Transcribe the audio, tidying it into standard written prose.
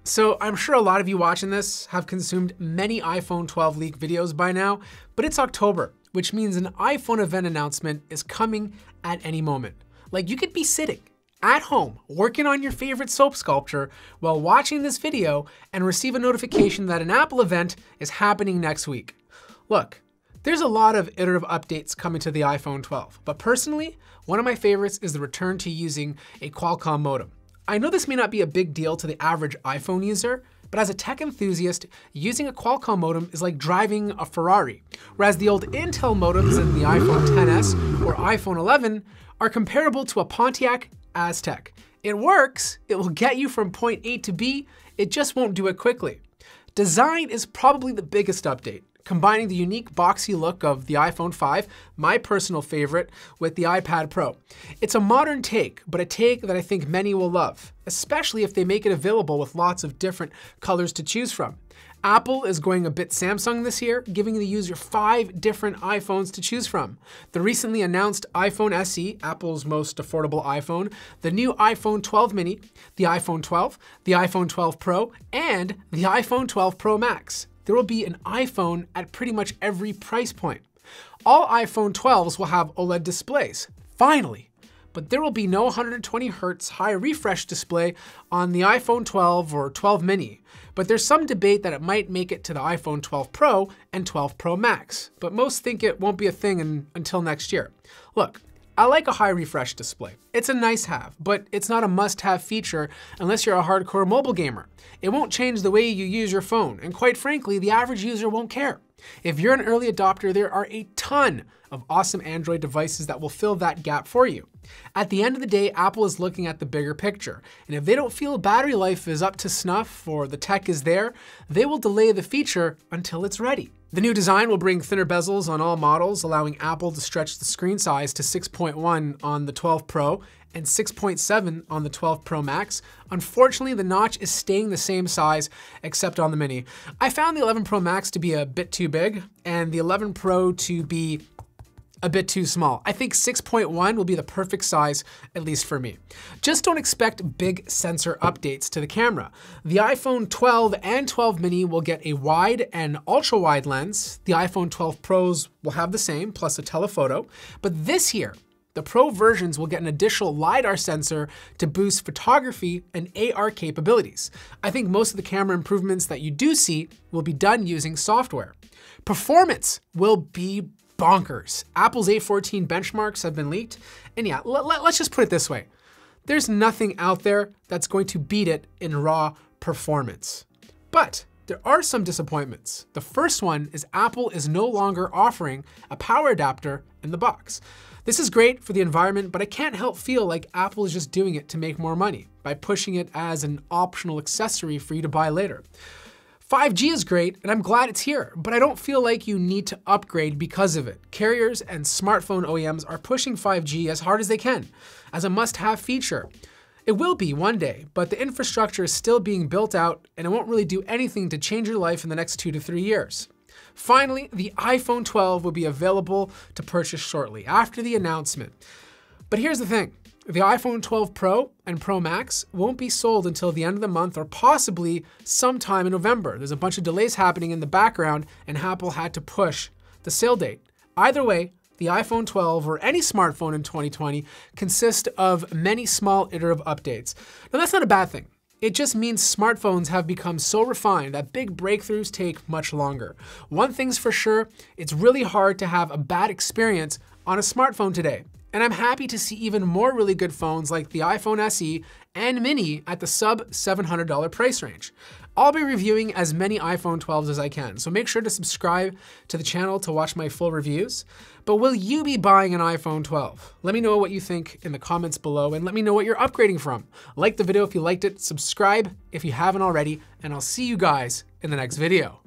So I'm sure a lot of you watching this have consumed many iPhone 12 leak videos by now, but it's October, which means an iPhone event announcement is coming at any moment. Like, you could be sitting at home working on your favorite soap sculpture while watching this video and receive a notification that an Apple event is happening next week. Look, there's a lot of iterative updates coming to the iPhone 12, but personally, one of my favorites is the return to using a Qualcomm modem. I know this may not be a big deal to the average iPhone user, but as a tech enthusiast, using a Qualcomm modem is like driving a Ferrari, whereas the old Intel modems in the iPhone XS or iPhone 11 are comparable to a Pontiac Aztec. It works, it will get you from point A to B, it just won't do it quickly. Design is probably the biggest update, combining the unique boxy look of the iPhone 5, my personal favorite, with the iPad Pro. It's a modern take, but a take that I think many will love, especially if they make it available with lots of different colors to choose from. Apple is going a bit Samsung this year, giving the user 5 different iPhones to choose from. The recently announced iPhone SE, Apple's most affordable iPhone, the new iPhone 12 mini, the iPhone 12, the iPhone 12 Pro, and the iPhone 12 Pro Max. There will be an iPhone at pretty much every price point. All iPhone 12s will have OLED displays, finally, but there will be no 120 Hz high refresh display on the iPhone 12 or 12 mini. But there's some debate that it might make it to the iPhone 12 Pro and 12 Pro Max, but most think it won't be a thing until next year. Look, I like a high refresh display. It's a nice have, but it's not a must-have feature unless you're a hardcore mobile gamer. It won't change the way you use your phone, and quite frankly, the average user won't care. If you're an early adopter, there are a ton of awesome Android devices that will fill that gap for you. At the end of the day, Apple is looking at the bigger picture, and if they don't feel battery life is up to snuff or the tech is there, they will delay the feature until it's ready. The new design will bring thinner bezels on all models, allowing Apple to stretch the screen size to 6.1 on the 12 Pro and 6.7 on the 12 Pro Max. Unfortunately, the notch is staying the same size except on the mini. I found the 11 Pro Max to be a bit too big and the 11 Pro to be a bit too small. I think 6.1 will be the perfect size, at least for me. Just don't expect big sensor updates to the camera. The iPhone 12 and 12 mini will get a wide and ultra wide lens. The iPhone 12 Pros will have the same, plus a telephoto. But this year, the Pro versions will get an additional LiDAR sensor to boost photography and AR capabilities. I think most of the camera improvements that you do see will be done using software. Performance will be bonkers. Apple's A14 benchmarks have been leaked, and yeah, let's just put it this way. There's nothing out there that's going to beat it in raw performance. But there are some disappointments. The first one is Apple is no longer offering a power adapter in the box. This is great for the environment, but I can't help feel like Apple is just doing it to make more money by pushing it as an optional accessory for you to buy later. 5G is great, and I'm glad it's here, but I don't feel like you need to upgrade because of it. Carriers and smartphone OEMs are pushing 5G as hard as they can, as a must-have feature. It will be one day, but the infrastructure is still being built out, and it won't really do anything to change your life in the next 2 to 3 years. Finally, the iPhone 12 will be available to purchase shortly after the announcement. But here's the thing. The iPhone 12 Pro and Pro Max won't be sold until the end of the month or possibly sometime in November. There's a bunch of delays happening in the background and Apple had to push the sale date. Either way, the iPhone 12 or any smartphone in 2020 consist of many small iterative updates. Now that's not a bad thing. It just means smartphones have become so refined that big breakthroughs take much longer. One thing's for sure, it's really hard to have a bad experience on a smartphone today. And I'm happy to see even more really good phones like the iPhone SE and mini at the sub $700 price range. I'll be reviewing as many iPhone 12s as I can, so make sure to subscribe to the channel to watch my full reviews. But will you be buying an iPhone 12? Let me know what you think in the comments below and let me know what you're upgrading from. Like the video if you liked it, subscribe if you haven't already, and I'll see you guys in the next video.